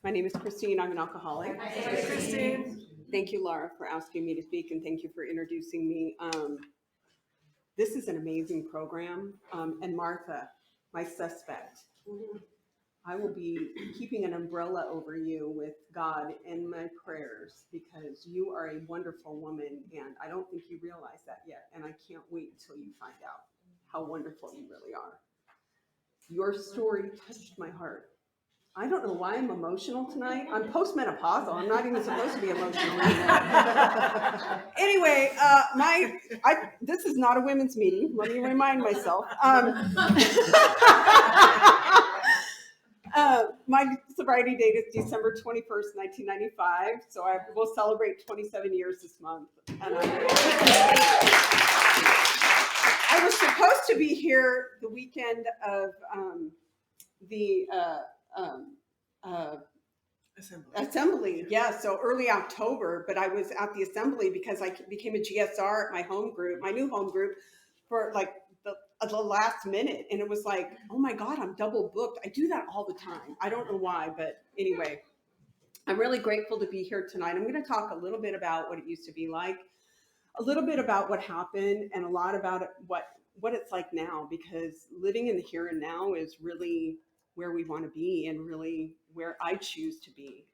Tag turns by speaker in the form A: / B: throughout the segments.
A: My name is Christine. I'm an alcoholic.
B: Hi, Christine.
A: Thank you, Laura, for asking me to speak, and thank you for introducing me. This is an amazing program. And Martha, my suspect, I will be keeping an umbrella over you with God in my prayers because you are a wonderful woman, and I don't think you realize that yet. And I can't wait until you find out how wonderful you really are. Your story touched my heart. I don't know why I'm emotional tonight. I'm postmenopausal. I'm not even supposed to be emotional anymore. Anyway, this is not a women's meeting. Let me remind myself. My sobriety date is December 21st, 1995. So I will celebrate 27 years this month. And I was supposed to be here the weekend of the assembly. Yeah, so early October, but I was at the assembly because I became a GSR at my home group, my new home group, for like the last minute. And it was like, oh my God, I'm double booked. I do that all the time. I don't know why, but anyway, I'm really grateful to be here tonight. I'm going to talk a little bit about what it used to be like, a little bit about what happened, and a lot about what it's like now, because living in the here and now is really where we want to be and really where I choose to be.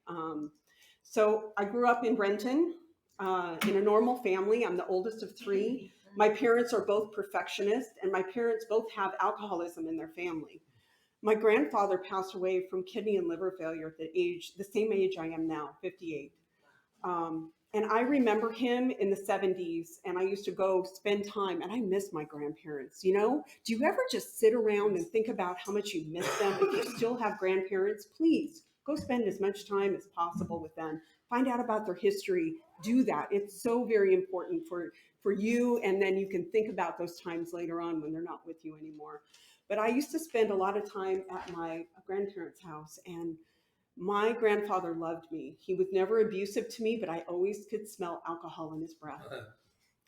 A: So I grew up in Renton in a normal family. I'm the oldest of three. My parents are both perfectionists, and my parents both have alcoholism in their family. My grandfather passed away from kidney and liver failure at the same age I am now, 58. And I remember him in the 70s, and I used to go spend time, and I miss my grandparents. You know, do you ever just sit around and think about how much you miss them? If you still have grandparents, please go spend as much time as possible with them. Find out about their history. Do that. It's so very important for you, and then you can think about those times later on when they're not with you anymore. But I used to spend a lot of time at my grandparents' house, and my grandfather loved me. He was never abusive to me, but I always could smell alcohol in his breath.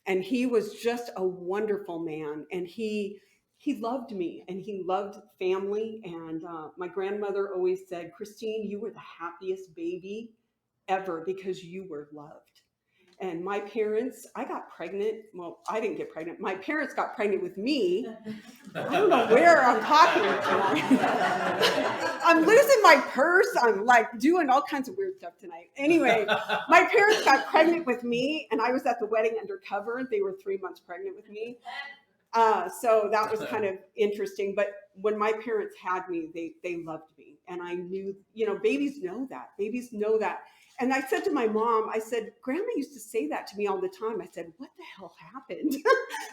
A: And he was just a wonderful man. And he loved me, and he loved family. And my grandmother always said, Christine, you were the happiest baby ever because you were loved. And my parents, I got pregnant. Well, I didn't get pregnant. My parents got pregnant with me. I don't know where I'm talking tonight. I'm losing my purse. I'm like doing all kinds of weird stuff tonight. Anyway, my parents got pregnant with me, and I was at the wedding undercover. They were 3 months pregnant with me. So that was kind of interesting. But when my parents had me, they loved me. And I knew, babies know that. Babies know that. And I said to my mom, I said, Grandma used to say that to me all the time. I said, what the hell happened?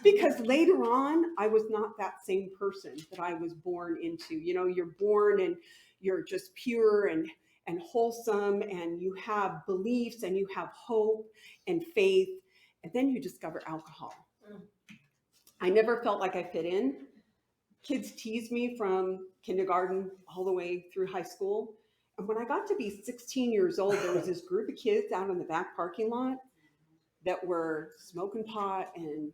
A: Because later on, I was not that same person that I was born into. You're born and you're just pure and wholesome, and you have beliefs and you have hope and faith. And then you discover alcohol. I never felt like I fit in. Kids teased me from kindergarten all the way through high school. And when I got to be 16 years old, there was this group of kids out in the back parking lot that were smoking pot and,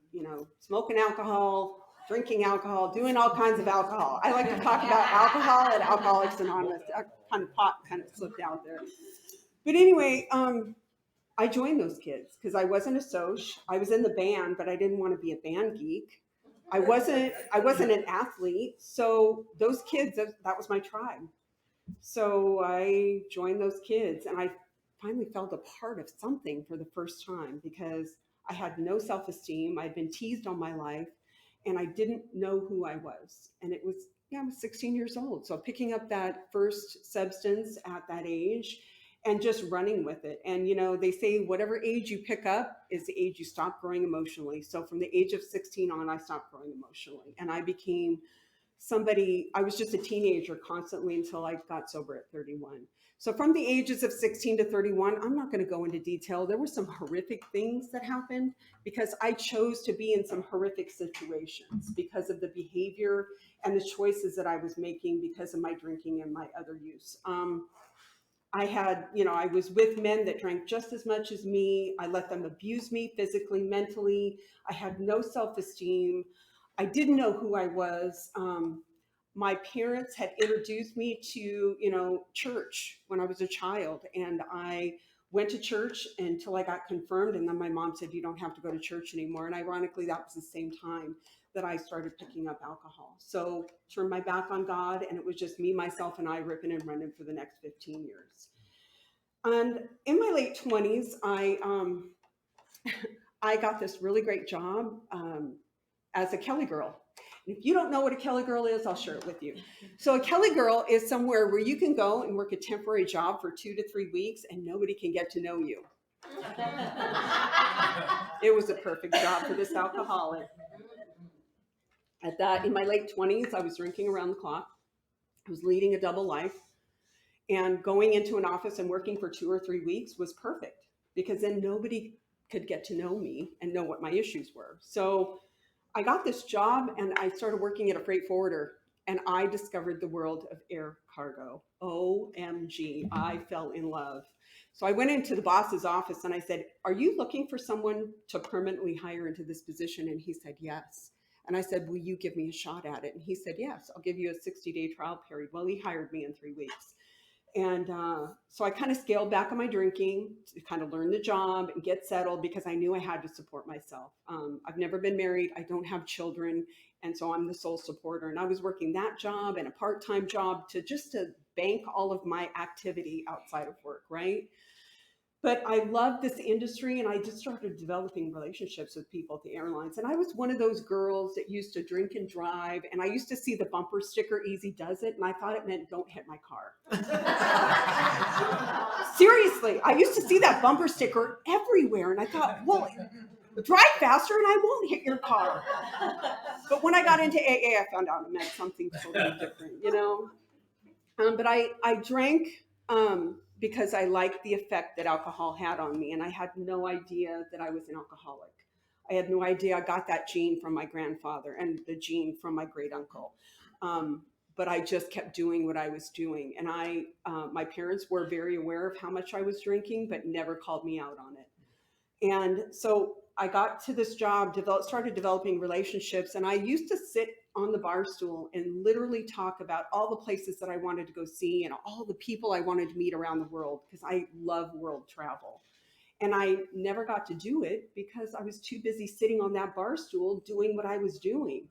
A: smoking alcohol, drinking alcohol, doing all kinds of alcohol. I like to talk about alcohol at Alcoholics Anonymous. Kind of pot kind of slipped out there. But anyway, I joined those kids because I wasn't a soc. I was in the band, but I didn't want to be a band geek. I wasn't an athlete. So those kids, that was my tribe. So I joined those kids, and I finally felt a part of something for the first time because I had no self-esteem. I'd been teased all my life, and I didn't know who I was. And I was 16 years old. So picking up that first substance at that age and just running with it. And, they say whatever age you pick up is the age you stop growing emotionally. So from the age of 16 on, I stopped growing emotionally, and I became I was just a teenager constantly until I got sober at 31. So from the ages of 16 to 31, I'm not going to go into detail. There were some horrific things that happened because I chose to be in some horrific situations because of the behavior and the choices that I was making because of my drinking and my other use. I was with men that drank just as much as me. I let them abuse me physically, mentally. I had no self-esteem. I didn't know who I was. my parents had introduced me to, church when I was a child. And I went to church until I got confirmed. And then my mom said, you don't have to go to church anymore. And ironically, that was the same time that I started picking up alcohol. So turned my back on God, and it was just me, myself, and I ripping and running for the next 15 years. And in my late 20s, I got this really great job as a Kelly girl. And if you don't know what a Kelly girl is, I'll share it with you. So a Kelly girl is somewhere where you can go and work a temporary job for 2 to 3 weeks and nobody can get to know you. It was a perfect job for this alcoholic. In my late 20s, I was drinking around the clock. I was leading a double life. And going into an office and working for 2 or 3 weeks was perfect, because then nobody could get to know me and know what my issues were. So I got this job and I started working at a freight forwarder, and I discovered the world of air cargo. OMG, I fell in love. So I went into the boss's office and I said, are you looking for someone to permanently hire into this position? And he said, yes. And I said, will you give me a shot at it? And he said, yes, I'll give you a 60-day trial period. Well, he hired me in 3 weeks. And so I kind of scaled back on my drinking to kind of learn the job and get settled, because I knew I had to support myself. I've never been married. I don't have children. And so I'm the sole supporter. And I was working that job and a part-time job to bank all of my activity outside of work, right? But I loved this industry, and I just started developing relationships with people at the airlines. And I was one of those girls that used to drink and drive. And I used to see the bumper sticker, easy does it. And I thought it meant don't hit my car. Seriously, I used to see that bumper sticker everywhere. And I thought, well, drive faster and I won't hit your car. But when I got into AA, I found out it meant something totally different, But I drank because I liked the effect that alcohol had on me. And I had no idea that I was an alcoholic. I had no idea I got that gene from my grandfather and the gene from my great uncle. But I just kept doing what I was doing. And my parents were very aware of how much I was drinking, but never called me out on it. And so I got to this job, started developing relationships, and I used to sit on the bar stool and literally talk about all the places that I wanted to go see and all the people I wanted to meet around the world, because I love world travel. And I never got to do it because I was too busy sitting on that bar stool doing what I was doing.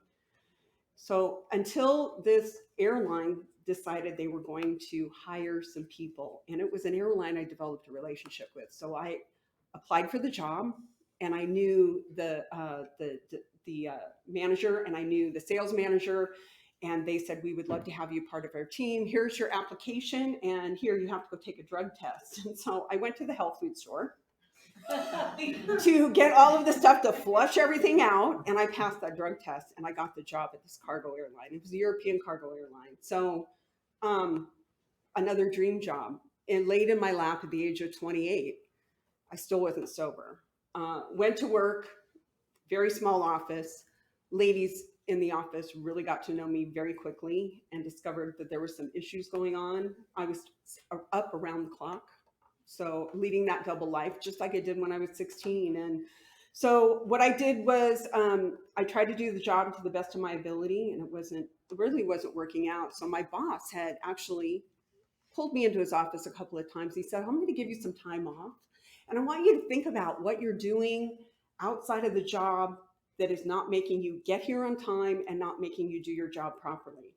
A: So until this airline decided they were going to hire some people, and it was an airline I developed a relationship with. So I applied for the job, and I knew the manager, and I knew the sales manager, and they said, we would love to have you part of our team. Here's your application, and here you have to go take a drug test. And so I went to the health food store to get all of the stuff to flush everything out, and I passed that drug test, and I got the job at this cargo airline. It was a European cargo airline. So another dream job. And laid in my lap at the age of 28. I still wasn't sober. Went to work, very small office. Ladies in the office really got to know me very quickly and discovered that there were some issues going on. I was up around the clock. So leading that double life, just like I did when I was 16. And so what I did was I tried to do the job to the best of my ability, and it really wasn't working out. So my boss had actually pulled me into his office a couple of times. He said, I'm going to give you some time off, and I want you to think about what you're doing outside of the job that is not making you get here on time and not making you do your job properly.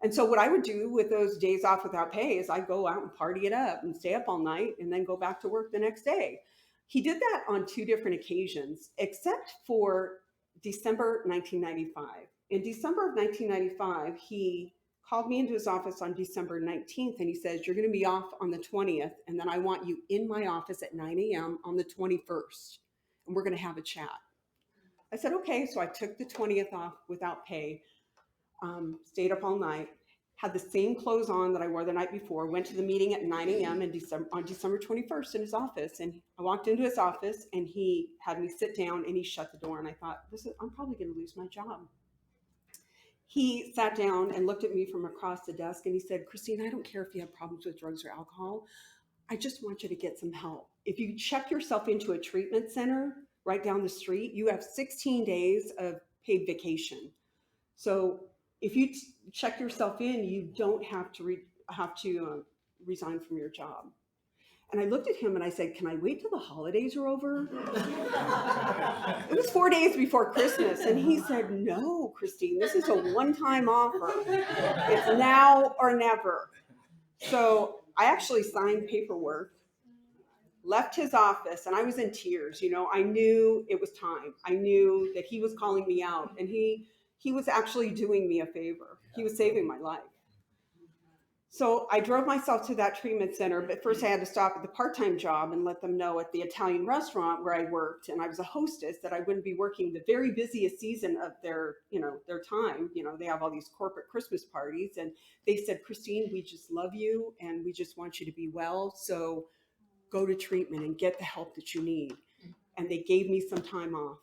A: And so what I would do with those days off without pay is I'd go out and party it up and stay up all night and then go back to work the next day. He did that on 2 different occasions, except for December 1995. In December of 1995, he called me into his office on December 19th, and he says, you're going to be off on the 20th, and then I want you in my office at 9 a.m. on the 21st, and we're going to have a chat. I said, okay. So I took the 20th off without pay, stayed up all night, had the same clothes on that I wore the night before, went to the meeting at 9 a.m. on December 21st in his office. And I walked into his office, and he had me sit down, and he shut the door. And I thought, I'm probably going to lose my job. He sat down and looked at me from across the desk, and he said, Christine, I don't care if you have problems with drugs or alcohol. I just want you to get some help. If you check yourself into a treatment center right down the street, you have 16 days of paid vacation. So if you check yourself in, you don't have to resign from your job. And I looked at him and I said, can I wait till the holidays are over? It was 4 days before Christmas. And he said, no, Christine, this is a one-time offer. It's now or never. So I actually signed paperwork, left his office, and I was in tears. I knew it was time. I knew that he was calling me out, and he was actually doing me a favor. He was saving my life. So I drove myself to that treatment center, but first I had to stop at the part-time job and let them know at the Italian restaurant where I worked, and I was a hostess, that I wouldn't be working the very busiest season of their time. They have all these corporate Christmas parties, and they said, Christine, we just love you and we just want you to be well. So go to treatment and get the help that you need. And they gave me some time off.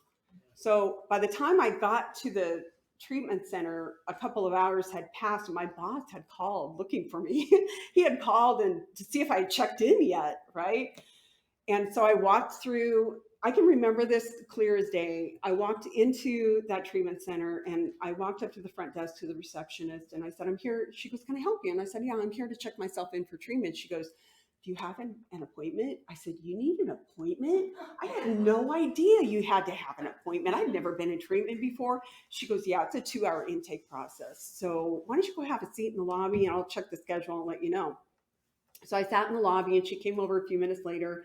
A: So by the time I got to the treatment center, a couple of hours had passed and my boss had called looking for me. He had called and to see if I had checked in yet, right? And so I walked through, I can remember this clear as day. I walked into that treatment center and I walked up to the front desk to the receptionist and I said, I'm here. She goes, can I help you? And I said, yeah, I'm here to check myself in for treatment. She goes, do you have an appointment? I said, you need an appointment? I had no idea you had to have an appointment. I'd never been in treatment before. She goes, yeah, it's a 2-hour intake process. So why don't you go have a seat in the lobby and I'll check the schedule and let you know. So I sat in the lobby and she came over a few minutes later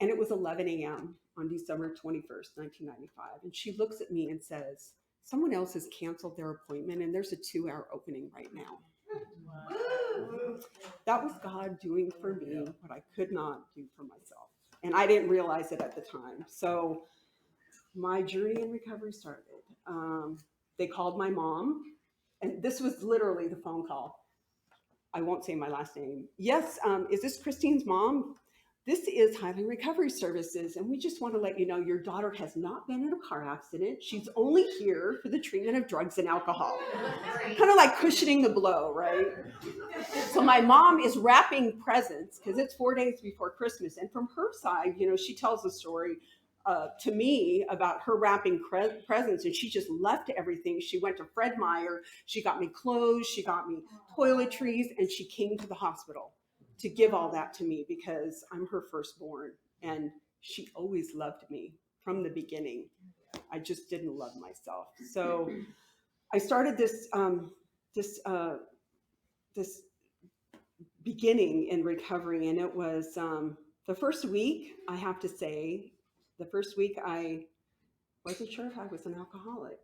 A: and it was 11 a.m. on December 21st, 1995. And she looks at me and says, someone else has canceled their appointment and there's a 2-hour opening right now. That was God doing for me what I could not do for myself. And I didn't realize it at the time. So my journey in recovery started. They called my mom, and this was literally the phone call. I won't say my last name. Yes, is this Christine's mom? This is Highland Recovery Services, and we just want to let you know your daughter has not been in a car accident. She's only here for the treatment of drugs and alcohol. Kind of like cushioning the blow, right? So my mom is wrapping presents because it's 4 days before Christmas. And from her side, she tells a story to me about her wrapping presents, and she just left everything. She went to Fred Meyer. She got me clothes. She got me toiletries, and she came to the hospital to give all that to me because I'm her firstborn. And she always loved me from the beginning. I just didn't love myself. So I started this beginning in recovery, and it was the first week, I have to say, I wasn't sure if I was an alcoholic.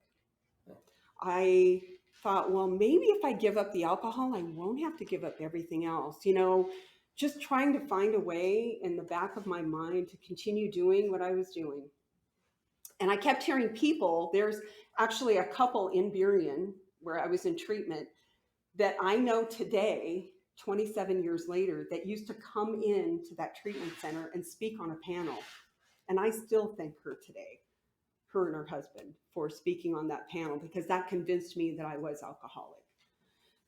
A: I thought, well, maybe if I give up the alcohol, I won't have to give up everything else. Just trying to find a way in the back of my mind to continue doing what I was doing. And I kept hearing people, there's actually a couple in Burien where I was in treatment that I know today, 27 years later, that used to come into that treatment center and speak on a panel. And I still thank her today, her and her husband, for speaking on that panel, because that convinced me that I was alcoholic.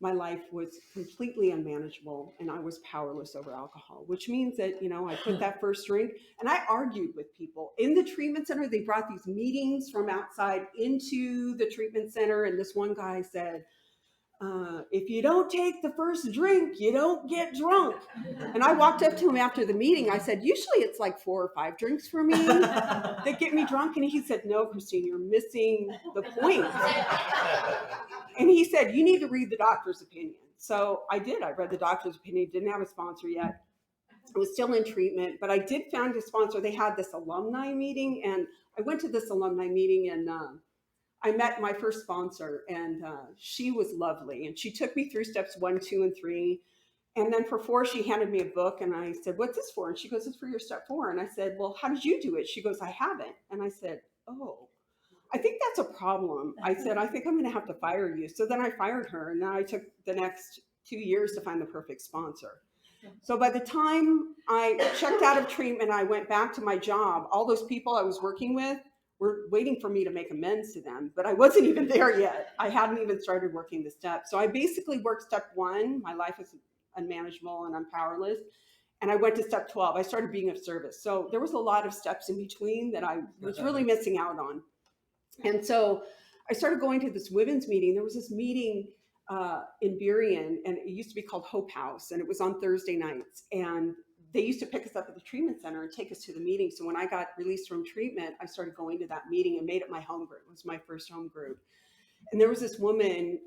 A: My life was completely unmanageable and I was powerless over alcohol, which means that, I put that first drink and I argued with people in the treatment center. They brought these meetings from outside into the treatment center. And this one guy said, if you don't take the first drink, you don't get drunk. And I walked up to him after the meeting. I said, usually it's like 4 or 5 drinks for me that get me drunk. And he said, no, Christine, you're missing the point. And he said, you need to read the doctor's opinion. So I did. I read the doctor's opinion, didn't have a sponsor yet. I was still in treatment, but I did find a sponsor. They had this alumni meeting, and I went to this alumni meeting, and I met my first sponsor, and she was lovely. And she took me through steps 1, 2, and 3. And then for 4, she handed me a book, and I said, what's this for? And she goes, it's for your step 4. And I said, well, how did you do it? She goes, I haven't. And I said, oh, I think that's a problem. I said, I think I'm going to have to fire you. So then I fired her, and then I took the next 2 years to find the perfect sponsor. So by the time I checked out of treatment, I went back to my job. All those people I was working with were waiting for me to make amends to them, but I wasn't even there yet. I hadn't even started working the steps. So I basically worked step 1. My life is unmanageable and I'm powerless. And I went to step 12. I started being of service. So there was a lot of steps in between that I was really missing out on. And so I started going to this women's meeting. There was this meeting in Burien, and it used to be called Hope House, and it was on Thursday nights. And they used to pick us up at the treatment center and take us to the meeting. So when I got released from treatment, I started going to that meeting and made it my home group. It was my first home group. And there was this woman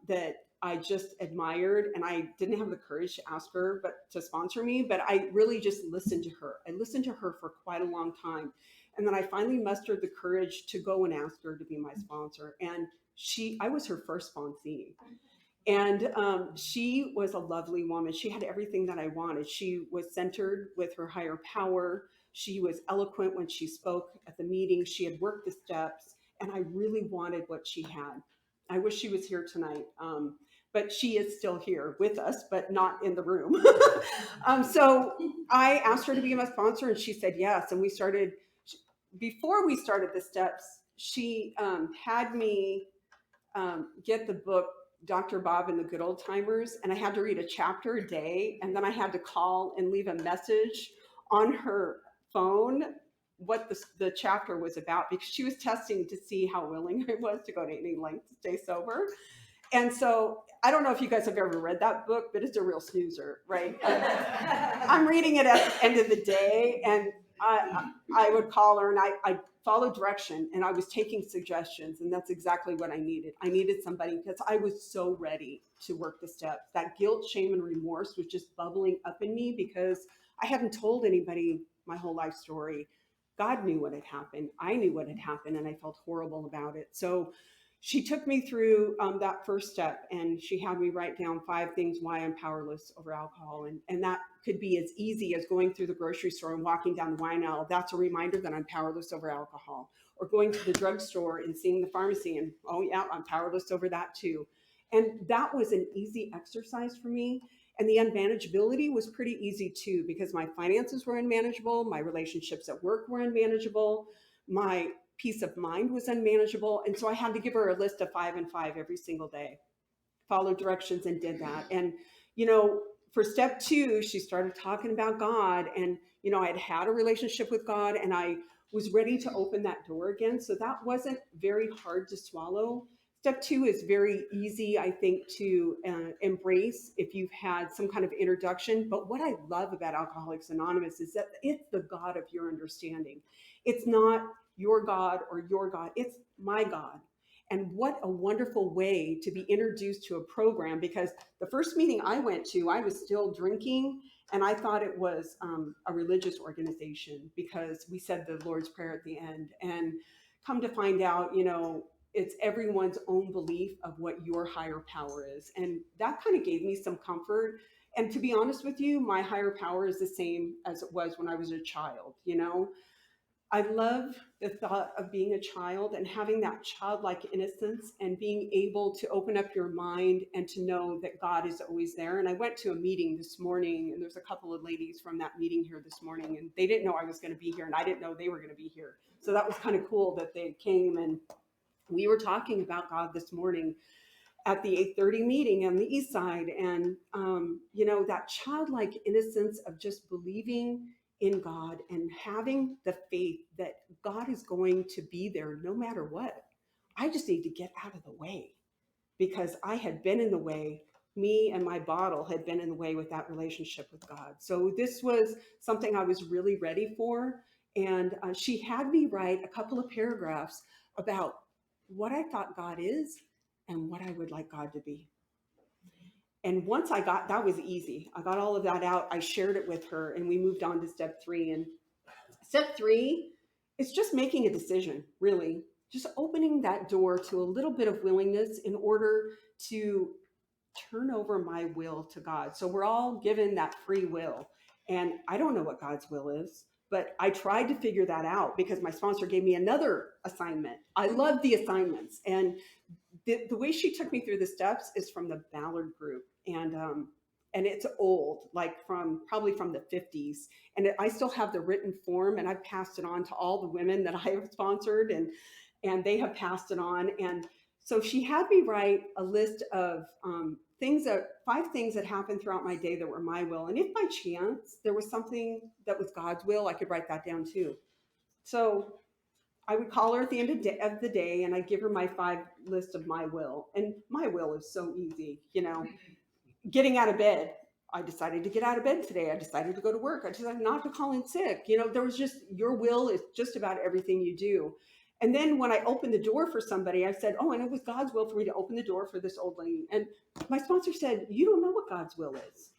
A: that I just admired, and I didn't have the courage to ask her but to sponsor me, but I really just listened to her. I listened to her for quite a long time. And then I finally mustered the courage to go and ask her to be my sponsor. And I was her first sponsee. And she was a lovely woman. She had everything that I wanted. She was centered with her higher power. She was eloquent when she spoke at the meeting. She had worked the steps, and I really wanted what she had. I wish she was here tonight, but she is still here with us, but not in the room. So I asked her to be my sponsor, and she said yes. And we started, before we started the steps, she had me get the book Dr. Bob and the Good Old Timers, and I had to read a chapter a day, and then I had to call and leave a message on her phone what the chapter was about, because she was testing to see how willing I was to go to any length to stay sober. And so I don't know if you guys have ever read that book, but it's a real snoozer, right? I'm reading it at the end of the day, and I would call her, and I followed direction, and I was taking suggestions, and that's exactly what I needed. I needed somebody, because I was so ready to work the steps. That guilt, shame, and remorse was just bubbling up in me because I hadn't told anybody my whole life story. God knew what had happened. I knew what had happened, and I felt horrible about it. So she took me through that first step, and she had me write down 5 things why I'm powerless over alcohol. And that could be as easy as going through the grocery store and walking down the wine aisle. That's a reminder that I'm powerless over alcohol. Or going to the drugstore and seeing the pharmacy, and oh yeah, I'm powerless over that too. And that was an easy exercise for me. And the unmanageability was pretty easy too, because my finances were unmanageable, my relationships at work were unmanageable, my peace of mind was unmanageable. And so I had to give her a list of 5 and 5 every single day, followed directions and did that. And, for step 2, she started talking about God. And, I had a relationship with God, and I was ready to open that door again. So that wasn't very hard to swallow. Step 2 is very easy, I think, to embrace if you've had some kind of introduction. But what I love about Alcoholics Anonymous is that it's the God of your understanding. It's not your God or your God, it's my God. And what a wonderful way to be introduced to a program, because the first meeting I went to, I was still drinking, and I thought it was a religious organization because we said the Lord's Prayer at the end. And come to find out, it's everyone's own belief of what your higher power is. And that kind of gave me some comfort. And to be honest with you, my higher power is the same as it was when I was a child. I love the thought of being a child and having that childlike innocence and being able to open up your mind and to know that God is always there. And I went to a meeting this morning, and there's a couple of ladies from that meeting here this morning, and they didn't know I was going to be here, and I didn't know they were going to be here. So that was kind of cool that they came, and we were talking about God this morning at the 8:30 meeting on the East Side. And, that childlike innocence of just believing in God and having the faith that God is going to be there no matter what. I just need to get out of the way, because I had been in the way. Me and my bottle had been in the way with that relationship with God. So this was something I was really ready for. And she had me write a couple of paragraphs about what I thought God is and what I would like God to be. And once I got, that was easy. I got all of that out. I shared it with her, and we moved on to step 3. And step 3 is just making a decision, really. Just opening that door to a little bit of willingness in order to turn over my will to God. So we're all given that free will. And I don't know what God's will is, but I tried to figure that out because my sponsor gave me another assignment. I love the assignments. And the way she took me through the steps is from the Ballard group. And it's old, like probably from the 50s. And I still have the written form, and I've passed it on to all the women that I have sponsored, and they have passed it on. And so she had me write a list of 5 things that happened throughout my day that were my will. And if by chance there was something that was God's will, I could write that down too. So I would call her at the end of the day, and I'd give her my 5 list of my will. And my will is so easy, getting out of bed. I decided to get out of bed today. I decided to go to work. I decided not to call in sick. There was just, your will is just about everything you do. And then when I opened the door for somebody, I said, oh, and it was God's will for me to open the door for this old lady. And my sponsor said, you don't know what God's will is.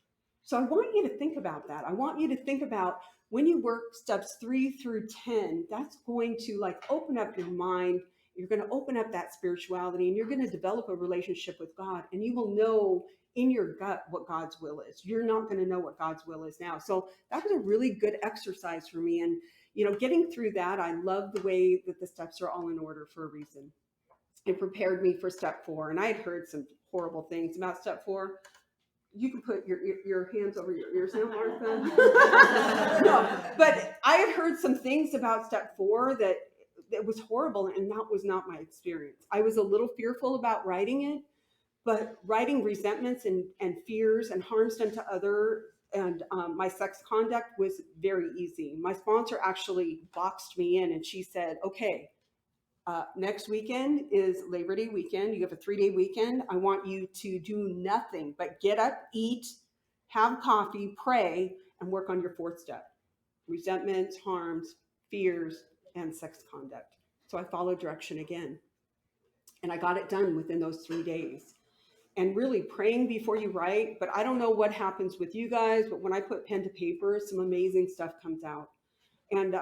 A: So I want you to think about that. I want you to think about when you work steps 3 through 10, that's going to like open up your mind. You're going to open up that spirituality, and you're going to develop a relationship with God, and you will know in your gut what God's will is. You're not going to know what God's will is now. So that was a really good exercise for me. And, getting through that, I love the way that the steps are all in order for a reason. It prepared me for step 4. And I had heard some horrible things about step 4. You can put your hands over your ears now, Martha. No, but I had heard some things about step 4 that was horrible, and that was not my experience. I was a little fearful about writing it, but writing resentments and fears and harms done to other and my sex conduct was very easy. My sponsor actually boxed me in, and she said, okay, next weekend is Labor Day weekend. You have a 3-day weekend. I want you to do nothing but get up, eat, have coffee, pray, and work on your 4th step: resentments, harms, fears, and sex conduct. So I followed direction again, and I got it done within those 3 days. And really praying before you write. But I don't know what happens with you guys, but when I put pen to paper, some amazing stuff comes out. And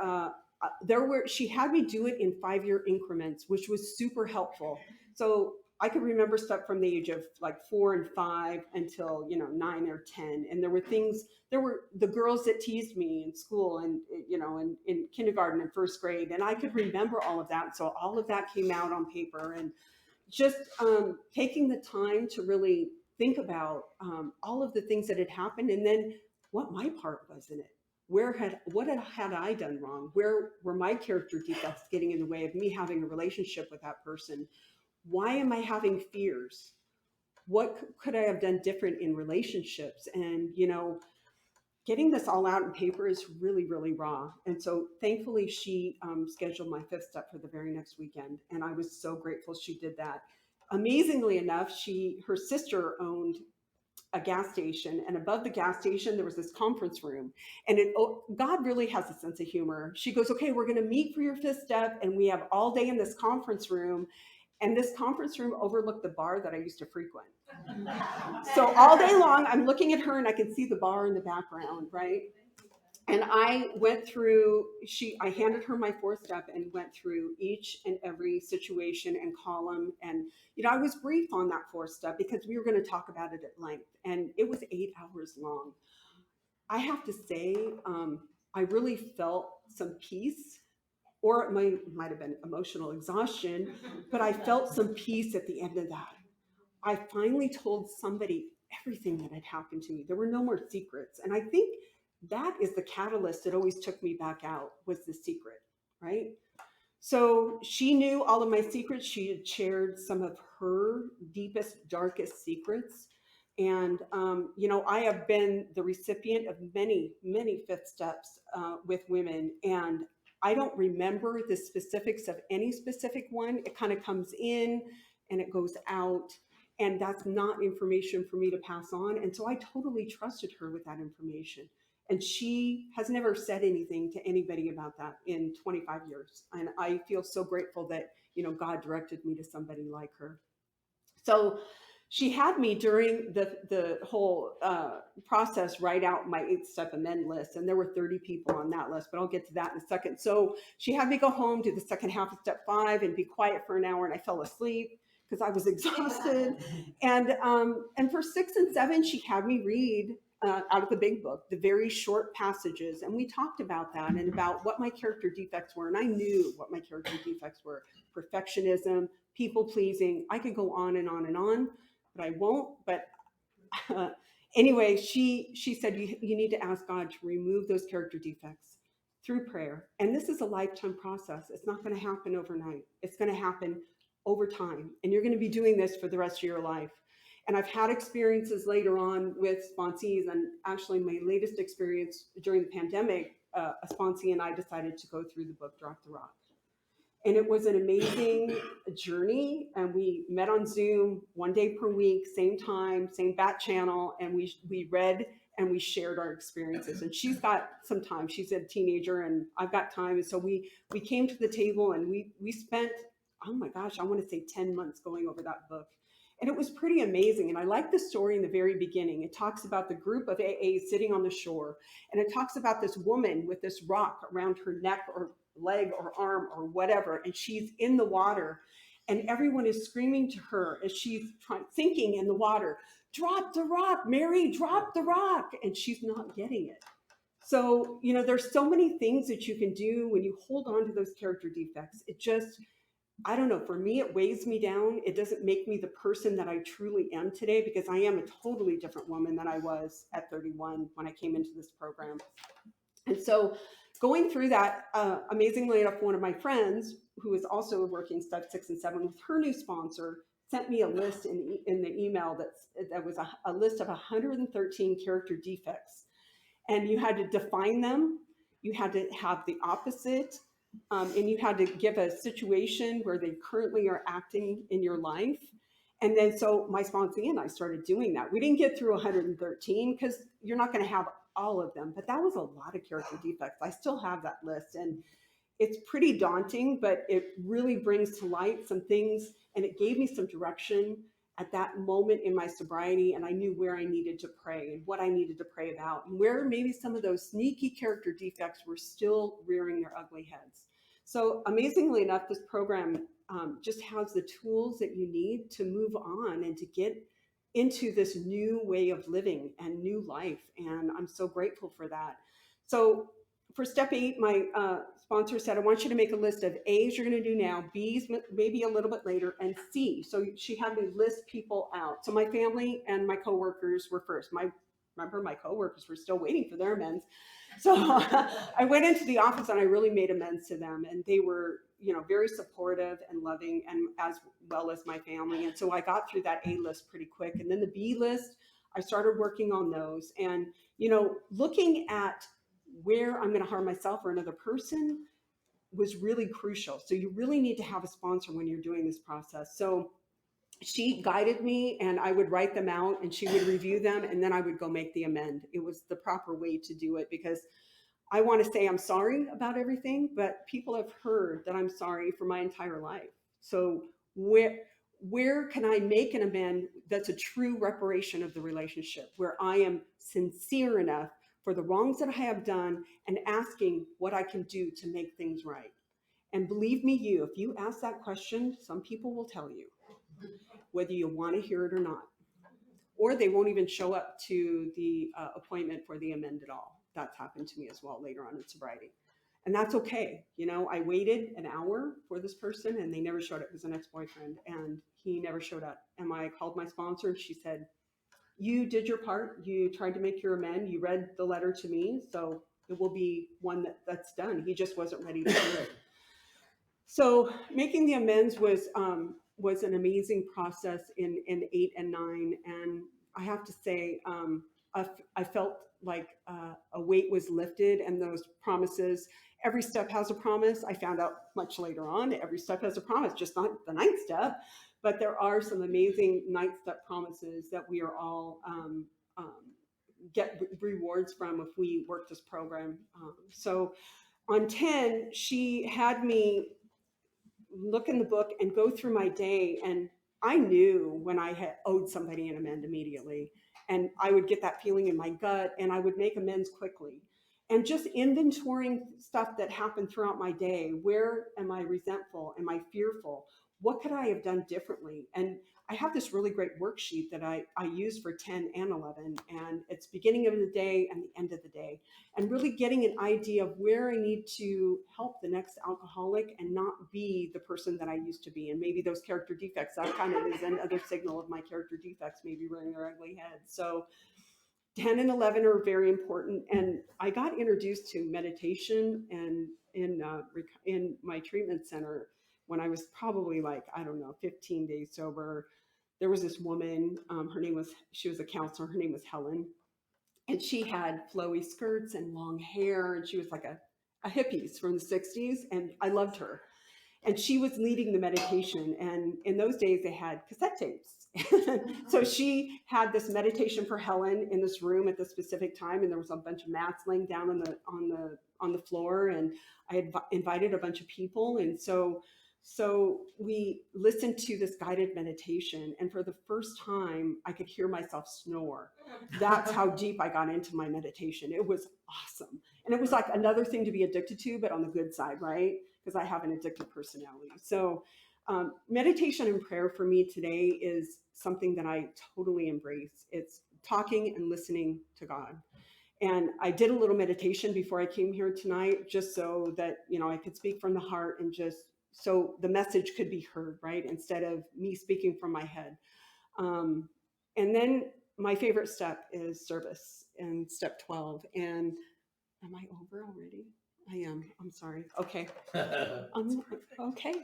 A: she had me do it in 5-year increments, which was super helpful. So I could remember stuff from the age of like 4 and 5 until 9 or 10. And there were the girls that teased me in school, and in kindergarten and 1st grade, and I could remember all of that. So all of that came out on paper, and just taking the time to really think about all of the things that had happened, and then what my part was in it. What had I done wrong? Where were my character defects getting in the way of me having a relationship with that person? Why am I having fears? What could I have done different in relationships? And getting this all out in paper is really, really raw. And so thankfully she scheduled my 5th step for the very next weekend. And I was so grateful she did that. Amazingly enough, her sister owned a gas station, and above the gas station, there was this conference room. And God really has a sense of humor. She goes, okay, we're going to meet for your 5th step. And we have all day in this conference room. And this conference room overlooked the bar that I used to frequent. So all day long, I'm looking at her, and I can see the bar in the background, right? And I went through, I handed her my 4th step and went through each and every situation and column. And, I was brief on that 4th step because we were going to talk about it at length. And it was 8 hours long. I have to say, I really felt some peace, or it might have been emotional exhaustion, but I felt some peace at the end of that. I finally told somebody everything that had happened to me. There were no more secrets. And I think that is the catalyst that always took me back out, was the secret, right? So she knew all of my secrets. She had shared some of her deepest, darkest secrets. And, I have been the recipient of many, many 5th steps with women. And I don't remember the specifics of any specific one. It kind of comes in and it goes out. And that's not information for me to pass on. And so I totally trusted her with that information. And she has never said anything to anybody about that in 25 years. And I feel so grateful that, God directed me to somebody like her. So she had me during the whole process write out my 8th step amend list. And there were 30 people on that list, but I'll get to that in a second. So she had me go home, do the second half of step 5 and be quiet for an hour. And I fell asleep because I was exhausted. And for 6 and 7, she had me read out of the big book, the very short passages. And we talked about that and about what my character defects were. And I knew what my character defects were: perfectionism, people pleasing. I could go on and on and on, but I won't. But anyway, she said, you need to ask God to remove those character defects through prayer. And this is a lifetime process. It's not going to happen overnight. It's going to happen over time. And you're going to be doing this for the rest of your life. And I've had experiences later on with sponsees, and actually my latest experience during the pandemic, a sponsee and I decided to go through the book, Drop the Rock. And it was an amazing journey. And we met on Zoom 1 day per week, same time, same bat channel. And we read and we shared our experiences. And she's got some time. She's a teenager and I've got time. And so we came to the table and we spent, oh my gosh, I want to say 10 months going over that book. And it was pretty amazing. And I like the story in the very beginning. It talks about the group of AAs sitting on the shore. And it talks about this woman with this rock around her neck or leg or arm or whatever. And she's in the water. And everyone is screaming to her as she's sinking in the water, drop the rock, Mary, drop the rock. And she's not getting it. So, there's so many things that you can do when you hold on to those character defects. It just, I don't know, for me, it weighs me down. It doesn't make me the person that I truly am today because I am a totally different woman than I was at 31 when I came into this program. And so going through that, amazingly enough, one of my friends, who is also working step 6 and 7 with her new sponsor, sent me a list in the email that was a list of 113 character defects. And you had to define them. You had to have the opposite. And you had to give a situation where they currently are acting in your life. And then so my sponsee and I started doing that. We didn't get through 113 because you're not going to have all of them, but that was a lot of character defects. I still have that list and it's pretty daunting, but it really brings to light some things and it gave me some direction at that moment in my sobriety. And I knew where I needed to pray and what I needed to pray about and where maybe some of those sneaky character defects were still rearing their ugly heads. So amazingly enough, this program just has the tools that you need to move on and to get into this new way of living and new life. And I'm so grateful for that. So for step 8, my sponsor said, I want you to make a list of A's you're going to do now, B's maybe a little bit later, and C. So she had me list people out. So my family and my coworkers were first. Remember, my coworkers were still waiting for their amends. So I went into the office and I really made amends to them. And they were, very supportive and loving, and as well as my family. And so I got through that A list pretty quick. And then the B list, I started working on those. And, looking at where I'm going to harm myself or another person was really crucial. So you really need to have a sponsor when you're doing this process. So she guided me and I would write them out and she would review them and then I would go make the amend. It was the proper way to do it because I want to say I'm sorry about everything, but people have heard that I'm sorry for my entire life. So where can I make an amend that's a true reparation of the relationship, where I am sincere enough for the wrongs that I have done and asking what I can do to make things right? And believe me, if you ask that question, some people will tell you whether you want to hear it or not. Or they won't even show up to the appointment for the amend at all. That's happened to me as well later on in sobriety. And that's okay. I waited an hour for this person and they never showed up. It was an ex-boyfriend and he never showed up. And I called my sponsor and she said, you did your part. You tried to make your amend. You read the letter to me. So it will be one that's done. He just wasn't ready to do it. So making the amends was an amazing process in 8 and 9. And I have to say, I felt like a weight was lifted and those promises, every step has a promise. I found out much later on, every step has a promise, just not the 9th step, but there are some amazing 9th step promises that we are all get rewards from if we work this program. So on 10, she had me look in the book and go through my day. And I knew when I had owed somebody an amend immediately. And I would get that feeling in my gut and I would make amends quickly. And just inventorying stuff that happened throughout my day. Where am I resentful? Am I fearful? What could I have done differently? And I have this really great worksheet that I use for 10 and 11. And it's beginning of the day and the end of the day. And really getting an idea of where I need to help the next alcoholic and not be the person that I used to be. And maybe those character defects, that kind of is another signal of my character defects maybe rearing their ugly head. So 10 and 11 are very important. And I got introduced to meditation and in my treatment center when I was probably 15 days sober. There was this woman, she was a counselor, her name was Helen. And she had flowy skirts and long hair, and she was like a hippies from the 60s, and I loved her. And she was leading the meditation. And in those days, they had cassette tapes. So she had this meditation for Helen in this room at the specific time, and there was a bunch of mats laying down on the floor, and I had invited a bunch of people, and so we listened to this guided meditation, and for the first time, I could hear myself snore. That's how deep I got into my meditation. It was awesome, and it was like another thing to be addicted to, but on the good side, right? Because I have an addictive personality. So meditation and prayer for me today is something that I totally embrace. It's talking and listening to God. And I did a little meditation before I came here tonight, just so that, I could speak from the heart and just so the message could be heard, right? Instead of me speaking from my head. And then my favorite step is service, and step 12. And am I over already? I am. I'm sorry. Okay. Okay.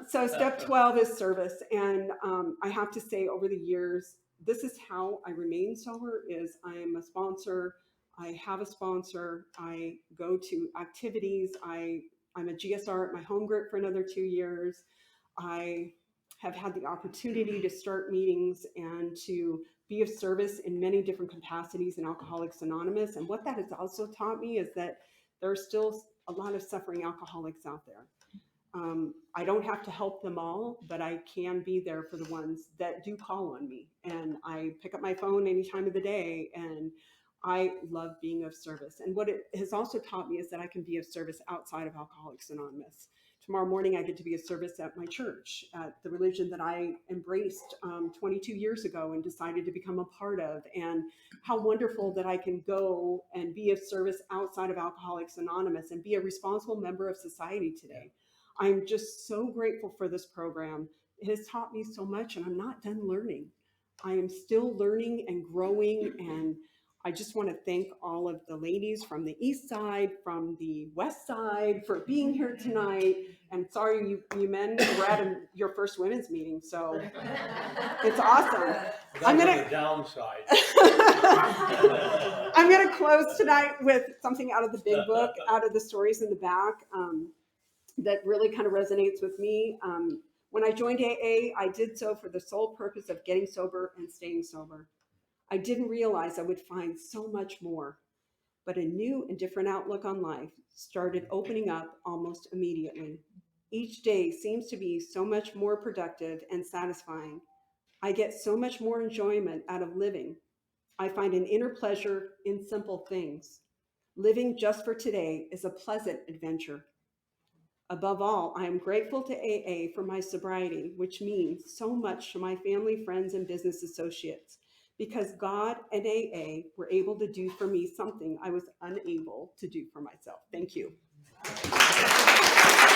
A: So step 12 is service. And I have to say, over the years, this is how I remain sober, is I'm a sponsor. I have a sponsor. I go to activities. I'm a GSR at my home group for another 2 years. I have had the opportunity to start meetings and to be of service in many different capacities in Alcoholics Anonymous. And what that has also taught me is that there are still a lot of suffering alcoholics out there. I don't have to help them all, but I can be there for the ones that do call on me. And I pick up my phone any time of the day, and I love being of service. And what it has also taught me is that I can be of service outside of Alcoholics Anonymous. Tomorrow morning, I get to be of service at my church, at the religion that I embraced 22 years ago and decided to become a part of. And how wonderful that I can go and be of service outside of Alcoholics Anonymous and be a responsible member of society today. I'm just so grateful for this program. It has taught me so much, and I'm not done learning. I am still learning and growing, and I just want to thank all of the ladies from the east side, from the west side, for being here tonight. And sorry, you men were at your first women's meeting, so it's awesome. I'm gonna
B: downside.
A: I'm gonna close tonight with something out of the big book, out of the stories in the back, that really kind of resonates with me. When I joined AA, I did so for the sole purpose of getting sober and staying sober. I didn't realize I would find so much more, but a new and different outlook on life started opening up almost immediately. Each day seems to be so much more productive and satisfying. I get so much more enjoyment out of living. I find an inner pleasure in simple things. Living just for today is a pleasant adventure. Above all, I am grateful to AA for my sobriety, which means so much to my family, friends, and business associates, because God and AA were able to do for me something I was unable to do for myself. Thank you.